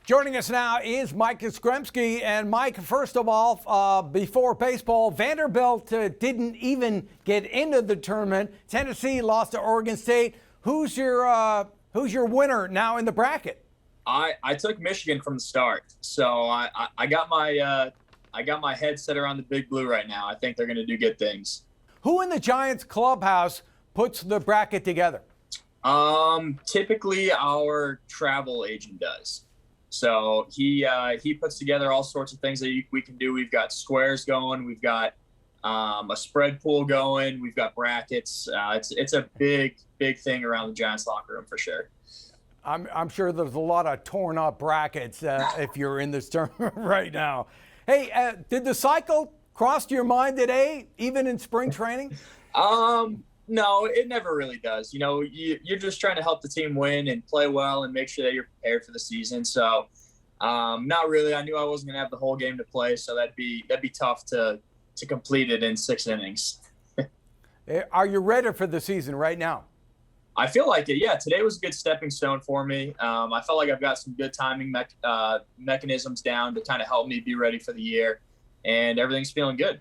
Joining us now is Mike Yastrzemski. And Mike, first of all, before baseball, Vanderbilt didn't even get into the tournament. Tennessee lost to Oregon State. Who's your winner now in the bracket? I took Michigan from the start, so I got my head set around the Big Blue right now. I think they're going to do good things. Who in the Giants clubhouse puts the bracket together? Typically our travel agent does. So he puts together all sorts of things that we can do. We've got squares going. We've got a spread pool going. We've got brackets. It's a big thing around the Giants locker room for sure. I'm sure there's a lot of torn up brackets if you're in this tournament right now. Hey, did the cycle cross your mind today, even in spring training? No, it never really does. You know, you're just trying to help the team win and play well and make sure that you're prepared for the season. So, not really. I knew I wasn't going to have the whole game to play, so that'd be tough to complete it in 6 innings. Are you ready for the season right now? I feel like it. Yeah, today was a good stepping stone for me. I felt like I've got some good timing mechanisms down to kind of help me be ready for the year, and everything's feeling good.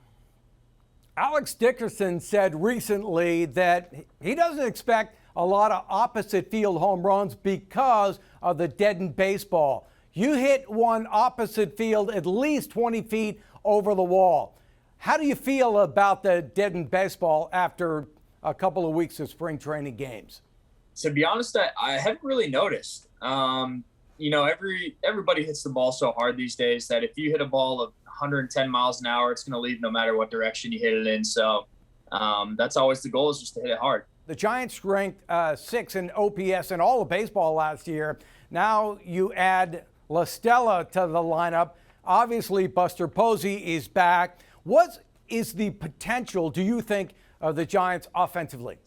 Alex Dickerson said recently that he doesn't expect a lot of opposite field home runs because of the deadened baseball. You hit one opposite field at least 20 feet over the wall. How do you feel about the deadened baseball after a couple of weeks of spring training games? To be honest, I haven't really noticed. You know, everybody hits the ball so hard these days that if you hit a ball of 110 miles an hour, it's going to leave no matter what direction you hit it in. So that's always the goal, is just to hit it hard. The Giants ranked 6 in OPS in all of baseball last year. Now you add La Stella to the lineup. Obviously, Buster Posey is back. What is the potential, do you think, of the Giants offensively?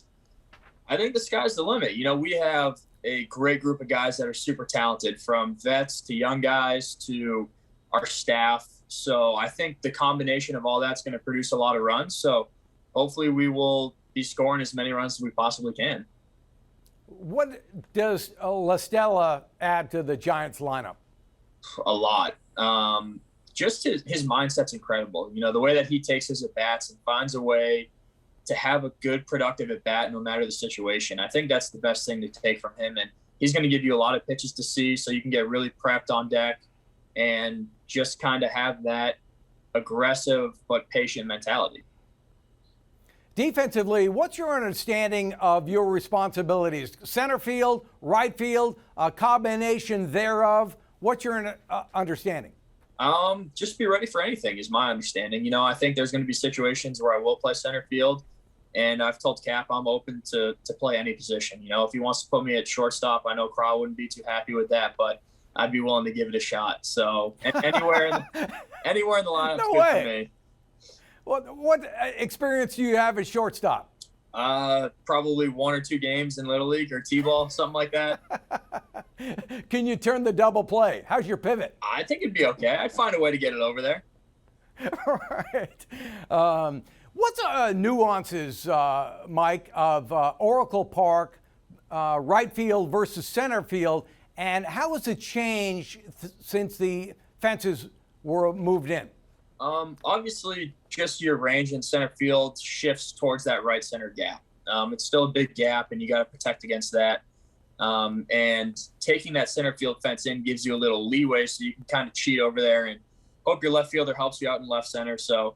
I think the sky's the limit. You know, we have a great group of guys that are super talented, from vets to young guys to our staff. So I think the combination of all that's going to produce a lot of runs. So hopefully we will be scoring as many runs as we possibly can. What does La Stella add to the Giants lineup? A lot. Just his mindset's incredible. You know, the way that he takes his at-bats and finds a way to have a good, productive at-bat no matter the situation. I think that's the best thing to take from him. And he's going to give you a lot of pitches to see so you can get really prepped on deck and just kind of have that aggressive but patient mentality. Defensively, what's your understanding of your responsibilities? Center field, right field, a combination thereof. What's your understanding? Just be ready for anything is my understanding. You know, I think there's going to be situations where I will play center field, and I've told Cap I'm open to play any position. You know, if he wants to put me at shortstop, I know Craw wouldn't be too happy with that, but I'd be willing to give it a shot. So anywhere in the lineup is good for me. What experience do you have at shortstop? Probably 1 or 2 games in Little League or T-ball, something like that. Can you turn the double play? How's your pivot? I think it'd be okay. I'd find a way to get it over there. All right. What's nuances, Mike, of Oracle Park, right field versus center field, and how has it changed since the fences were moved in? Obviously, just your range in center field shifts towards that right center gap. It's still a big gap, and you got to protect against that. And taking that center field fence in gives you a little leeway, so you can kind of cheat over there and hope your left fielder helps you out in left center. So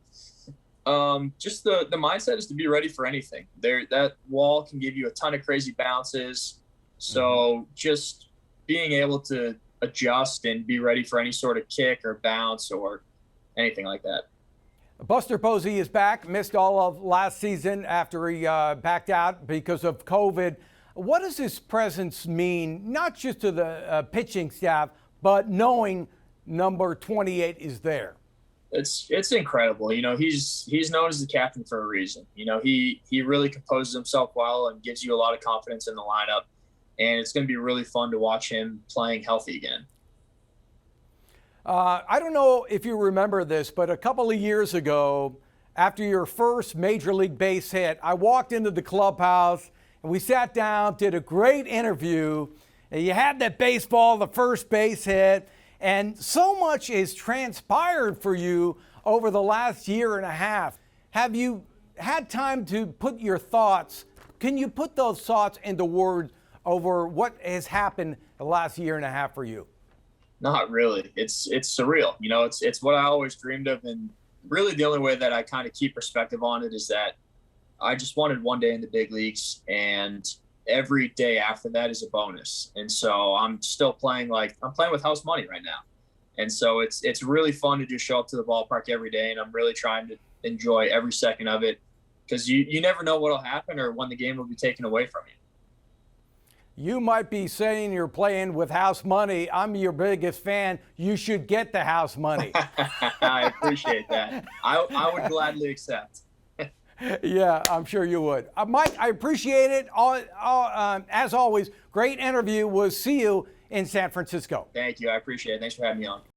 just the mindset is to be ready for anything. That wall can give you a ton of crazy bounces. So just being able to adjust and be ready for any sort of kick or bounce or anything like that. Buster Posey is back, missed all of last season after he backed out because of COVID. What does his presence mean, not just to the pitching staff, but knowing number 28 is there? It's incredible. You know, he's known as the captain for a reason. You know, he really composes himself well and gives you a lot of confidence in the lineup. And it's going to be really fun to watch him playing healthy again. I don't know if you remember this, but a couple of years ago, after your first Major League base hit, I walked into the clubhouse and we sat down, did a great interview. And you had that baseball, the first base hit, And so much has transpired for you over the last year and a half. Have you had time to put your thoughts? Can you put those thoughts into words over what has happened the last year and a half for you? Not really. It's surreal. You know, it's what I always dreamed of, and really the only way that I kind of keep perspective on it is that I just wanted one day in the big leagues, and every day after that is a bonus. And so I'm still playing like I'm playing with house money right now. And so it's really fun to just show up to the ballpark every day, and I'm really trying to enjoy every second of it, because you never know what'll happen or when the game will be taken away from you. You might be saying you're playing with house money. I'm your biggest fan. You should get the house money. I appreciate that. I would gladly accept. Yeah, I'm sure you would. Mike, I appreciate it. As always, great interview. We'll see you in San Francisco. Thank you. I appreciate it. Thanks for having me on.